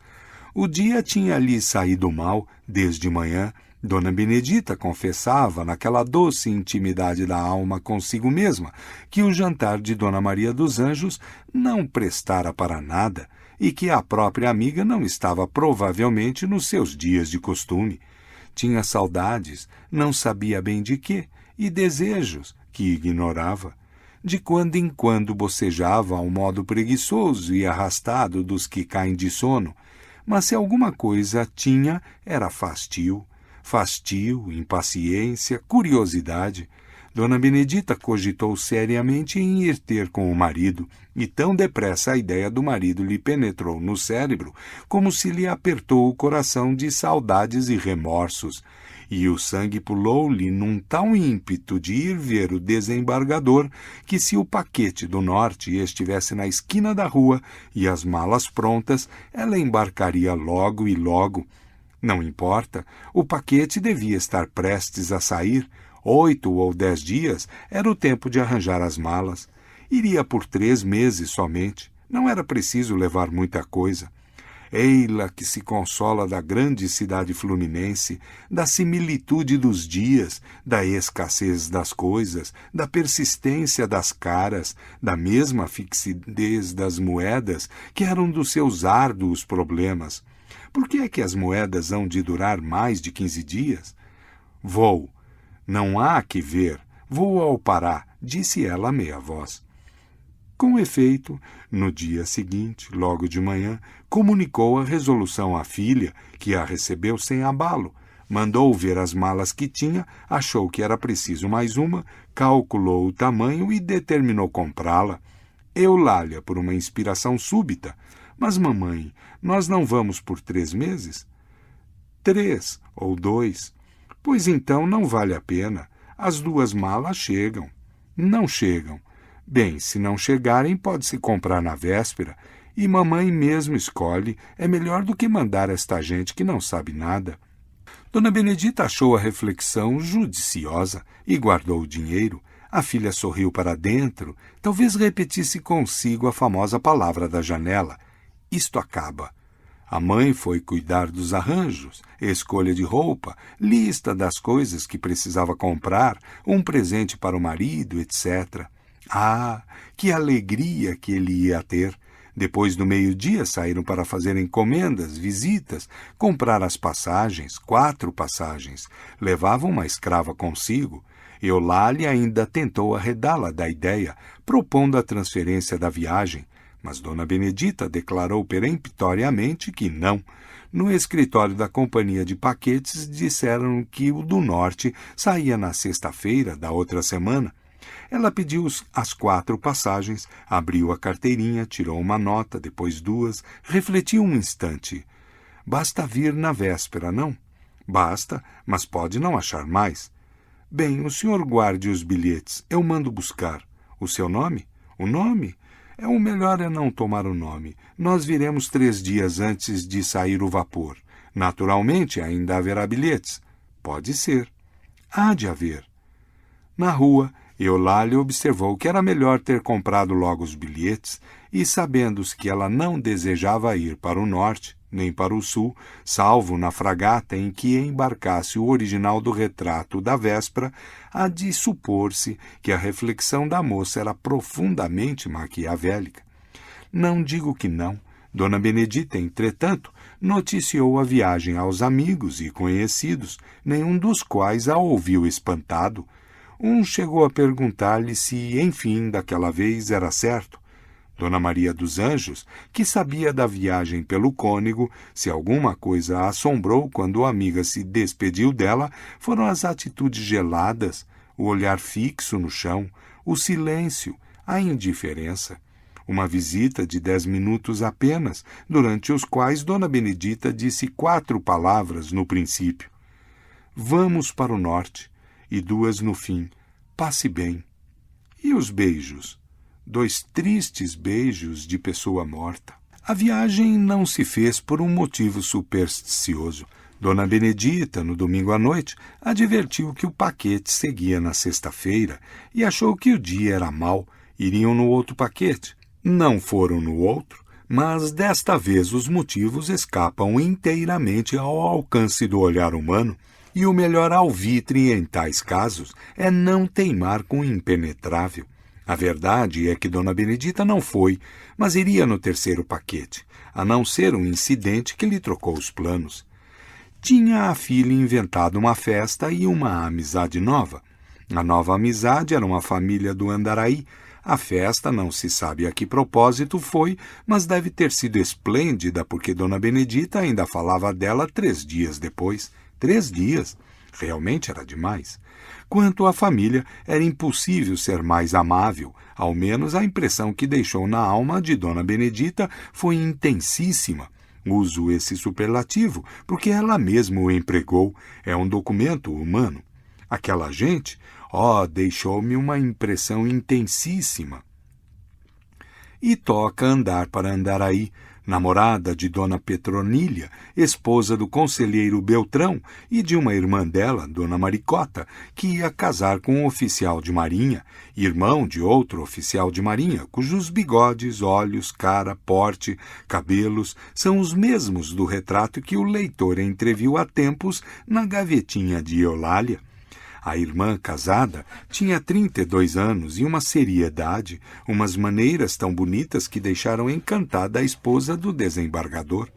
O dia tinha-lhe saído mal, desde manhã. Dona Benedita confessava, naquela doce intimidade da alma consigo mesma, que o jantar de Dona Maria dos Anjos não prestara para nada, e que a própria amiga não estava provavelmente nos seus dias de costume. Tinha saudades, não sabia bem de quê, e desejos, que ignorava. De quando em quando bocejava ao modo preguiçoso e arrastado dos que caem de sono, mas se alguma coisa tinha, era fastio. Fastio, impaciência, curiosidade. Dona Benedita cogitou seriamente em ir ter com o marido, e tão depressa a ideia do marido lhe penetrou no cérebro, como se lhe apertou o coração de saudades e remorsos, e o sangue pulou-lhe num tal ímpeto de ir ver o desembargador, que se o paquete do norte estivesse na esquina da rua e as malas prontas, ela embarcaria logo e logo. Não importa, o paquete devia estar prestes a sair. 8 ou 10 dias era o tempo de arranjar as malas. Iria por 3 meses somente. Não era preciso levar muita coisa. Ei-la que se consola da grande cidade fluminense, da similitude dos dias, da escassez das coisas, da persistência das caras, da mesma fixidez das moedas, que eram dos seus árduos problemas. Por que é que as moedas hão de durar mais de 15 dias? Vou. Não há que ver. Vou ao Pará, disse ela a meia voz. Com efeito, no dia seguinte, logo de manhã, comunicou a resolução à filha, que a recebeu sem abalo. Mandou ver as malas que tinha, achou que era preciso mais uma, calculou o tamanho e determinou comprá-la. Eulália, por uma inspiração súbita. Mas, mamãe, nós não vamos por 3 meses? 3 ou 2. Pois então não vale a pena. As 2 malas chegam. Não chegam. Bem, se não chegarem, pode-se comprar na véspera. E mamãe mesmo escolhe. É melhor do que mandar esta gente que não sabe nada. Dona Benedita achou a reflexão judiciosa e guardou o dinheiro. A filha sorriu para dentro. Talvez repetisse consigo a famosa palavra da janela. Isto acaba. A mãe foi cuidar dos arranjos, escolha de roupa, lista das coisas que precisava comprar, um presente para o marido, etc. Ah, que alegria que ele ia ter! Depois do meio-dia saíram para fazer encomendas, visitas, comprar as passagens, 4 passagens. Levavam uma escrava consigo. Eulália ainda tentou arredá-la da ideia, propondo a transferência da viagem. mas Dona Benedita declarou peremptoriamente que não. No escritório da companhia de paquetes disseram que o do norte saía na sexta-feira da outra semana. Ela pediu as 4 passagens, abriu a carteirinha, tirou uma nota, depois 2, refletiu um instante. Basta vir na véspera, não? Basta, mas pode não achar mais. Bem, o senhor guarde os bilhetes, eu mando buscar. O seu nome? O nome? O melhor é não tomar o nome. Nós viremos 3 dias antes de sair o vapor. Naturalmente, ainda haverá bilhetes. Pode ser. Há de haver. Na rua, Eulália observou que era melhor ter comprado logo os bilhetes e, sabendo-se que ela não desejava ir para o norte, nem para o sul, salvo na fragata em que embarcasse o original do retrato da véspera, há de supor-se que a reflexão da moça era profundamente maquiavélica. Não digo que não. Dona Benedita, entretanto, noticiou a viagem aos amigos e conhecidos, nenhum dos quais a ouviu espantado. Um chegou a perguntar-lhe se, enfim, daquela vez era certo. Dona Maria dos Anjos, que sabia da viagem pelo cônego, se alguma coisa a assombrou quando a amiga se despediu dela, foram as atitudes geladas, o olhar fixo no chão, o silêncio, a indiferença. Uma visita de 10 minutos apenas, durante os quais Dona Benedita disse 4 palavras no princípio. Vamos para o norte, e 2 no fim. Passe bem. E os beijos? 2 tristes beijos de pessoa morta. A viagem não se fez por um motivo supersticioso. Dona Benedita, no domingo à noite, advertiu que o paquete seguia na sexta-feira e achou que o dia era mau. Iriam no outro paquete. Não foram no outro, mas desta vez os motivos escapam inteiramente ao alcance do olhar humano. E o melhor alvitre em tais casos é não teimar com o impenetrável. A verdade é que Dona Benedita não foi, mas iria no 3º paquete, a não ser um incidente que lhe trocou os planos. Tinha a filha inventado uma festa e uma amizade nova. A nova amizade era uma família do Andaraí. A festa não se sabe a que propósito foi, mas deve ter sido esplêndida porque Dona Benedita ainda falava dela 3 dias depois. 3 dias. Realmente era demais. Quanto à família, era impossível ser mais amável. Ao menos a impressão que deixou na alma de Dona Benedita foi intensíssima. Uso esse superlativo porque ela mesma o empregou. É um documento humano. Aquela gente, deixou-me uma impressão intensíssima. E toca andar para Andaraí, namorada de Dona Petronília, esposa do conselheiro Beltrão e de uma irmã dela, Dona Maricota, que ia casar com um oficial de marinha, irmão de outro oficial de marinha, cujos bigodes, olhos, cara, porte, cabelos são os mesmos do retrato que o leitor entreviu há tempos na gavetinha de Eulália. A irmã casada tinha 32 anos e uma seriedade, umas maneiras tão bonitas que deixaram encantada a esposa do desembargador.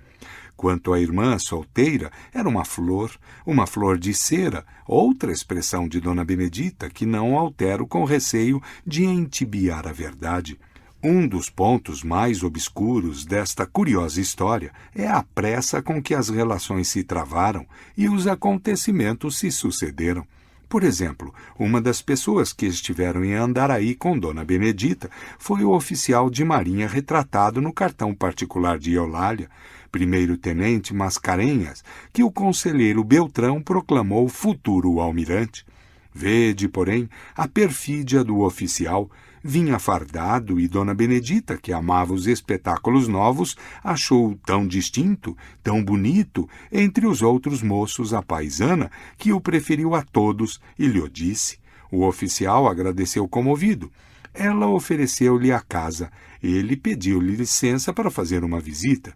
Quanto à irmã solteira, era uma flor de cera, outra expressão de Dona Benedita que não altero com receio de entibiar a verdade. Um dos pontos mais obscuros desta curiosa história é a pressa com que as relações se travaram e os acontecimentos se sucederam. Por exemplo, uma das pessoas que estiveram em Andaraí com Dona Benedita foi o oficial de marinha retratado no cartão particular de Eulália, primeiro-tenente Mascarenhas, que o conselheiro Beltrão proclamou futuro almirante. Vede, porém, a perfídia do oficial. Vinha fardado e Dona Benedita, que amava os espetáculos novos, achou-o tão distinto, tão bonito, entre os outros moços a paisana, que o preferiu a todos e lhe o disse. O oficial agradeceu comovido. Ela ofereceu-lhe a casa. Ele pediu-lhe licença para fazer uma visita.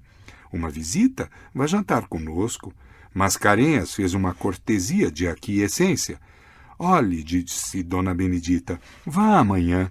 Uma visita? Vá jantar conosco. Mascarenhas fez uma cortesia de aquiescência. Olhe, disse Dona Benedita, vá amanhã.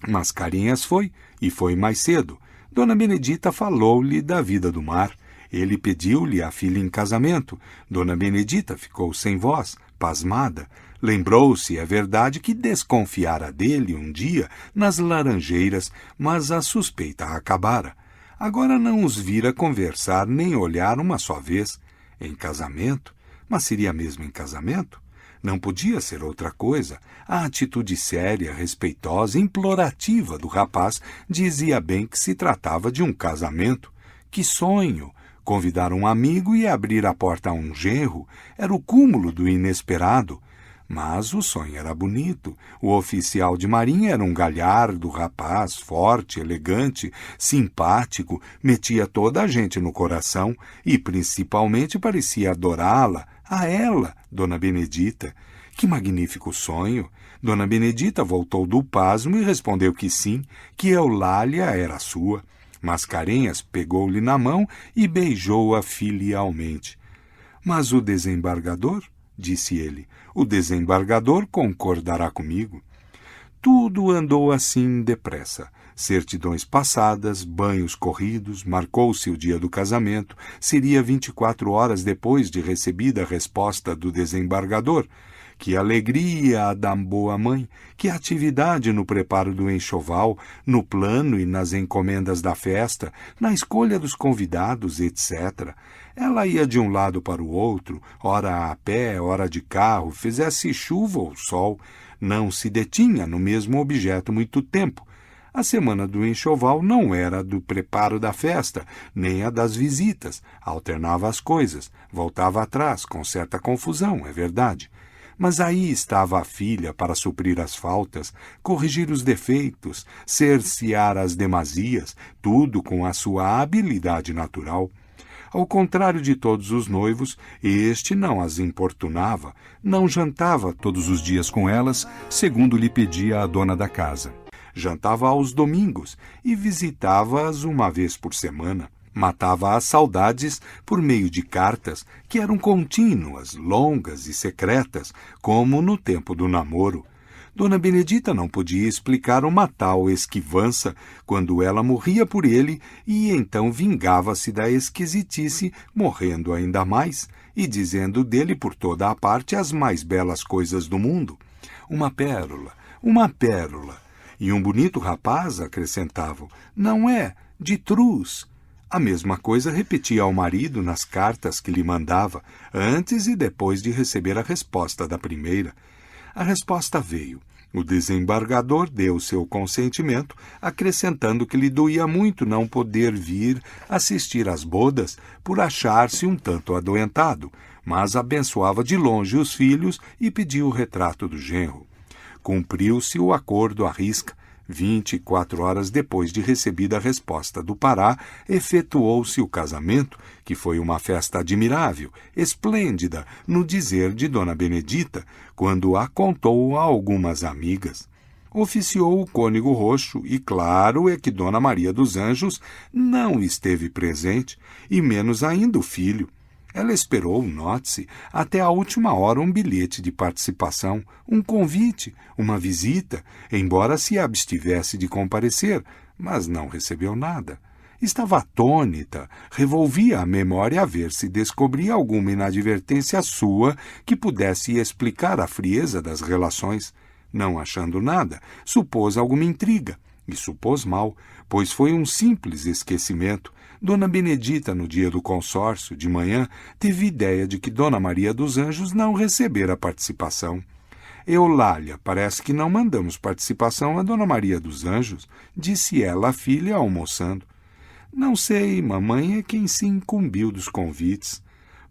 Mascarenhas foi, e foi mais cedo. Dona Benedita falou-lhe da vida do mar. Ele pediu-lhe a filha em casamento. Dona Benedita ficou sem voz, Pasmada, lembrou-se, é verdade, que desconfiara dele um dia nas laranjeiras, mas a suspeita acabara. Agora não os vira conversar nem olhar uma só vez. Em casamento? Mas seria mesmo em casamento? Não podia ser outra coisa. A atitude séria, respeitosa, implorativa do rapaz dizia bem que se tratava de um casamento. Que sonho! Convidar um amigo e abrir a porta a um genro era o cúmulo do inesperado. Mas o sonho era bonito. O oficial de marinha era um galhardo rapaz, forte, elegante, simpático, metia toda a gente no coração e, principalmente, parecia adorá-la, a ela, Dona Benedita. Que magnífico sonho! Dona Benedita voltou do pasmo e respondeu que sim, que Eulália era sua. Mascarenhas pegou-lhe na mão e beijou-a filialmente. Mas o desembargador? Disse ele. O desembargador concordará comigo. Tudo andou assim depressa. Certidões passadas, banhos corridos, marcou-se o dia do casamento, seria 24 horas depois de recebida a resposta do desembargador. Que alegria a da boa mãe, que atividade no preparo do enxoval, no plano e nas encomendas da festa, na escolha dos convidados, etc. Ela ia de um lado para o outro, ora a pé, ora de carro, fizesse chuva ou sol, não se detinha no mesmo objeto muito tempo. A semana do enxoval não era do preparo da festa, nem a das visitas. Alternava as coisas, voltava atrás, com certa confusão, é verdade. Mas aí estava a filha para suprir as faltas, corrigir os defeitos, cercear as demasias, tudo com a sua habilidade natural. Ao contrário de todos os noivos, este não as importunava, não jantava todos os dias com elas, segundo lhe pedia a dona da casa. Jantava aos domingos e visitava-as uma vez por semana. Matava as saudades por meio de cartas, que eram contínuas, longas e secretas, como no tempo do namoro. Dona Benedita não podia explicar uma tal esquivança quando ela morria por ele e então vingava-se da esquisitice, morrendo ainda mais e dizendo dele por toda a parte as mais belas coisas do mundo. Uma pérola, uma pérola. E um bonito rapaz, acrescentavam, não é, de truz. A mesma coisa repetia ao marido nas cartas que lhe mandava, antes e depois de receber a resposta da primeira. A resposta veio. O desembargador deu seu consentimento, acrescentando que lhe doía muito não poder vir assistir às bodas por achar-se um tanto adoentado, mas abençoava de longe os filhos e pediu o retrato do genro. Cumpriu-se o acordo à risca. 24 horas depois de recebida a resposta do Pará, efetuou-se o casamento, que foi uma festa admirável, esplêndida, no dizer de Dona Benedita, quando a contou a algumas amigas. Oficiou o cônego roxo e claro é que Dona Maria dos Anjos não esteve presente, e menos ainda o filho. Ela esperou, note-se, até a última hora um bilhete de participação, um convite, uma visita, embora se abstivesse de comparecer, mas não recebeu nada. Estava atônita, revolvia a memória a ver se descobria alguma inadvertência sua que pudesse explicar a frieza das relações. Não achando nada, supôs alguma intriga, e supôs mal, pois foi um simples esquecimento. Dona Benedita, no dia do consórcio, de manhã, teve ideia de que Dona Maria dos Anjos não recebera participação. Eulália, parece que não mandamos participação a Dona Maria dos Anjos, disse ela à filha, almoçando. Não sei, mamãe é quem se incumbiu dos convites.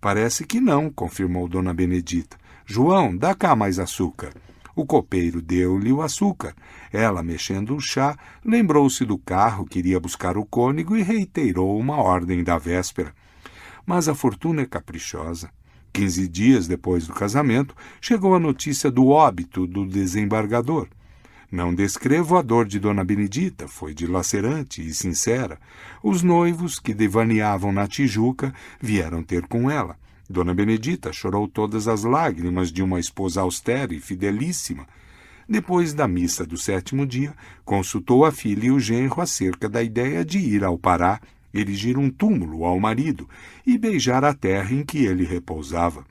Parece que não, confirmou Dona Benedita. João, dá cá mais açúcar. O copeiro deu-lhe o açúcar. Ela, mexendo o chá, lembrou-se do carro que iria buscar o cônego e reiterou uma ordem da véspera. Mas a fortuna é caprichosa. 15 dias depois do casamento, chegou a notícia do óbito do desembargador. Não descrevo a dor de Dona Benedita, foi dilacerante e sincera. Os noivos, que devaneavam na Tijuca, vieram ter com ela. Dona Benedita chorou todas as lágrimas de uma esposa austera e fidelíssima. Depois da missa do 7º dia, consultou a filha e o genro acerca da ideia de ir ao Pará, erigir um túmulo ao marido e beijar a terra em que ele repousava.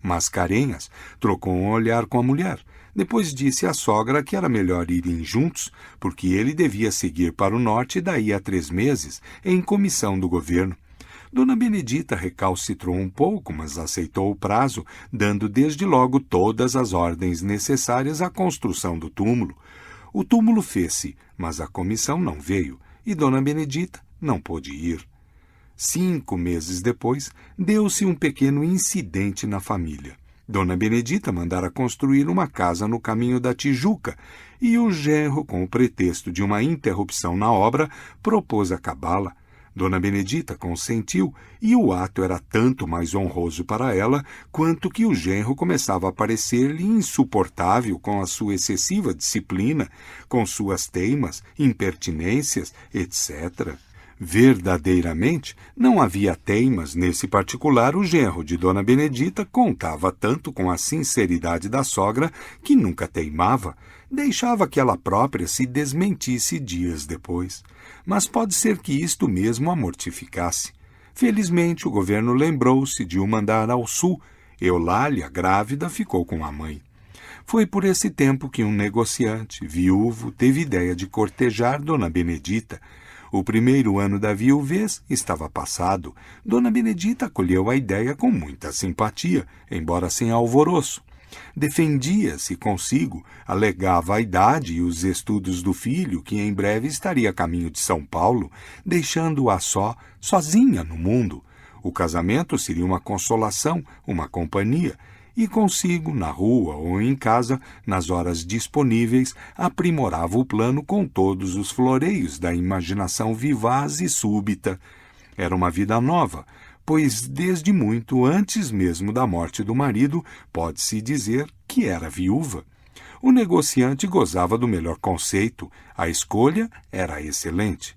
Mascarenhas trocou um olhar com a mulher. Depois disse à sogra que era melhor irem juntos, porque ele devia seguir para o norte daí a 3 meses, em comissão do governo. Dona Benedita recalcitrou um pouco, mas aceitou o prazo, dando desde logo todas as ordens necessárias à construção do túmulo. O túmulo fez-se, mas a comissão não veio, e Dona Benedita não pôde ir. 5 meses depois, deu-se um pequeno incidente na família. Dona Benedita mandara construir uma casa no caminho da Tijuca, e o genro, com o pretexto de uma interrupção na obra, propôs acabá-la. Dona Benedita consentiu, e o ato era tanto mais honroso para ela, quanto que o genro começava a parecer-lhe insuportável com a sua excessiva disciplina, com suas teimas, impertinências, etc. Verdadeiramente, não havia teimas nesse particular. O genro de Dona Benedita contava tanto com a sinceridade da sogra que nunca teimava, deixava que ela própria se desmentisse dias depois. Mas pode ser que isto mesmo a mortificasse. Felizmente, o governo lembrou-se de o mandar ao sul. Eulália, grávida, ficou com a mãe. Foi por esse tempo que um negociante, viúvo, teve ideia de cortejar Dona Benedita. O primeiro ano da viuvez estava passado. Dona Benedita acolheu a ideia com muita simpatia, embora sem alvoroço. Defendia-se consigo, alegava a idade e os estudos do filho, que em breve estaria a caminho de São Paulo, deixando-a sozinha no mundo. O casamento seria uma consolação, uma companhia, e consigo, na rua ou em casa, nas horas disponíveis, aprimorava o plano com todos os floreios da imaginação vivaz e súbita. Era uma vida nova, pois desde muito antes mesmo da morte do marido, pode-se dizer que era viúva. O negociante gozava do melhor conceito, a escolha era excelente.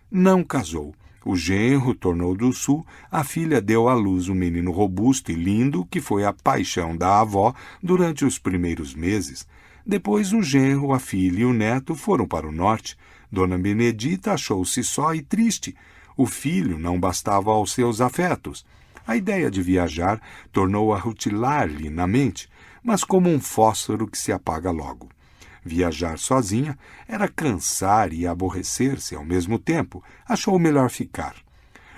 Não casou. O genro tornou do sul, a filha deu à luz um menino robusto e lindo, que foi a paixão da avó durante os primeiros meses. Depois o genro, a filha e o neto foram para o norte. Dona Benedita achou-se só e triste. O filho não bastava aos seus afetos. A ideia de viajar tornou a rutilar-lhe na mente, mas como um fósforo que se apaga logo. Viajar sozinha era cansar e aborrecer-se ao mesmo tempo. Achou melhor ficar.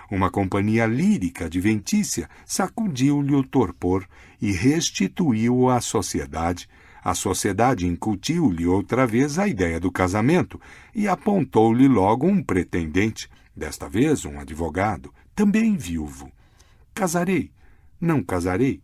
Uma companhia lírica adventícia sacudiu-lhe o torpor e restituiu-o à sociedade. A sociedade incutiu-lhe outra vez a ideia do casamento e apontou-lhe logo um pretendente, desta vez um advogado, também viúvo. Casarei? Não casarei?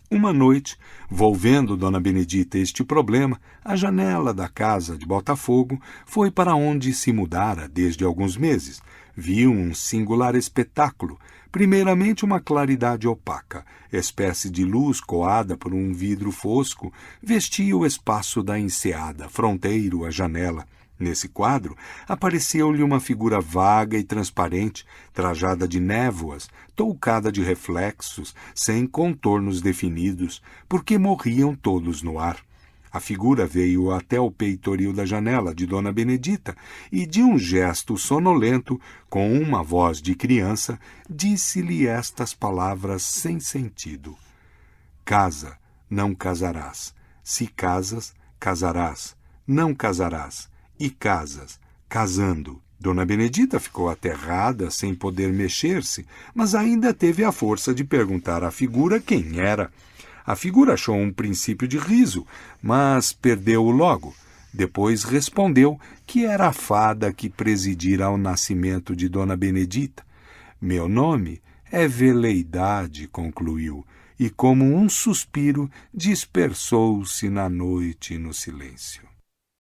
Uma noite, volvendo Dona Benedita este problema, a janela da casa de Botafogo foi para onde se mudara desde alguns meses. Viu um singular espetáculo. Primeiramente, uma claridade opaca, espécie de luz coada por um vidro fosco, vestia o espaço da enseada, fronteiro à janela. Nesse quadro, apareceu-lhe uma figura vaga e transparente, trajada de névoas, toucada de reflexos, sem contornos definidos, porque morriam todos no ar. A figura veio até o peitoril da janela de Dona Benedita e, de um gesto sonolento, com uma voz de criança, disse-lhe estas palavras sem sentido. Casa, não casarás. Se casas, casarás. Não casarás. E casas, casando. Dona Benedita ficou aterrada, sem poder mexer-se, mas ainda teve a força de perguntar à figura quem era. A figura achou um princípio de riso, mas perdeu-o logo. Depois respondeu que era a fada que presidira ao nascimento de Dona Benedita. Meu nome é Veleidade, concluiu, e como um suspiro dispersou-se na noite e no silêncio.